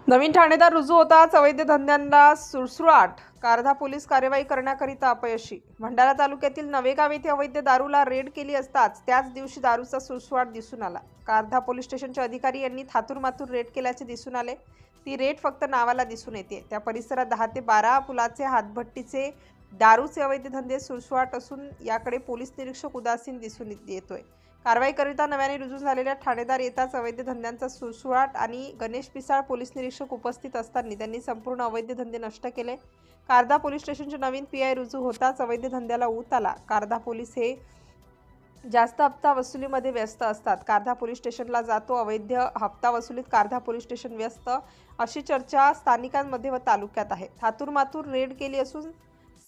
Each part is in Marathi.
नवीन ठाणेदार रुजू होताच अवैध धंद्यांना सुळसुळाट. कारधा पोलीस कार्यवाही करण्याकरिता अपयशी. भंडारा तालुक्यातील नवेगाव येथे अवैध दारूला रेड केली असताच त्याच दिवशी दारूचा सुळसुळाट दिसून आला. कारधा पोलीस स्टेशनचे अधिकारी यांनी थातूरमातूर रेड केल्याचे दिसून आले. ती रेड फक्त नावाला दिसून येते. त्या परिसरात 10 ते 12 फुलाचे, हातभट्टीचे, दारूचे अवैध धंदे सुळसुळाट असून याकडे पोलीस निरीक्षक उदासीन दिसून येतोय. कारवाईकरिता नव्याने रुजू झालेल्या ठाणेदार येताच अवैध धंद्यांचा सुळसुळाट आणि गणेश पिसाळ पोलीस निरीक्षक उपस्थित असताना त्यांनी संपूर्ण अवैध धंदे नष्ट केले. कारधा पोलीस स्टेशनचे नवीन पीआय रुजू होताच अवैध धंद्याला ऊत आला. कारधा पोलीस हे जास्त हप्ता वसुलीमध्ये व्यस्त असतात. कारधा पोलीस स्टेशनला जातो अवैध हप्ता वसुलीत कारधा पोलीस स्टेशन व्यस्त, अशी चर्चा स्थानिकांमध्ये व तालुक्यात आहे. थातूरमातूर रेड केली असून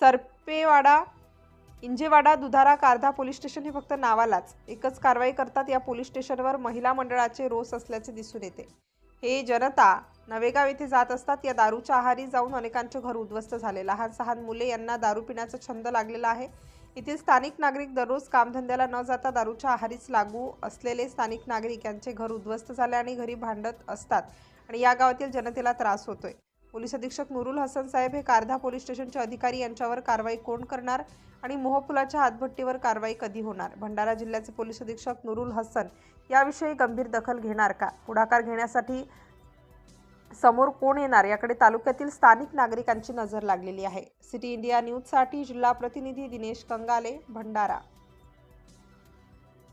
सरपेवाडा, इंजेवाडा, दुधारा, कारधा पोलीस स्टेशन हे फक्त नावालाच एकच कारवाई करतात. या पोलीस स्टेशनवर महिला मंडळाचे रोष असल्याचे दिसून येते. हे जनता नवेगाव येथे जात असतात. या दारूच्या आहारी जाऊन अनेकांचे घर उद्ध्वस्त झाले. लहान सहान मुले यांना दारू पिण्याचा छंद लागलेला आहे. येथील स्थानिक नागरिक दररोज कामधंद्याला न जाता दारूच्या आहारीच लागू असलेले स्थानिक नागरिक यांचे घर उद्ध्वस्त झाले आणि घरी भांडत असतात आणि या गावातील जनतेला त्रास होतोय. पोलीस अधीक्षक नुरुल हसन साहेब हे कारधा पोलीस स्टेशनचे अधिकारी यांच्यावर कारवाई कोण करणार आणि मोहफुलाच्या हातभट्टीवर कारवाई कधी होणार? भंडारा जिल्ह्याचे पोलीस अधीक्षक नुरुल हसन याविषयी गंभीर दखल घेणार का? पुढाकार घेण्यासाठी समोर कोण येणार याकडे तालुक्यातील स्थानिक नागरिकांची नजर लागलेली आहे. सिटी इंडिया न्यूजसाठी जिल्हा प्रतिनिधी दिनेश कंगाले, भंडारा.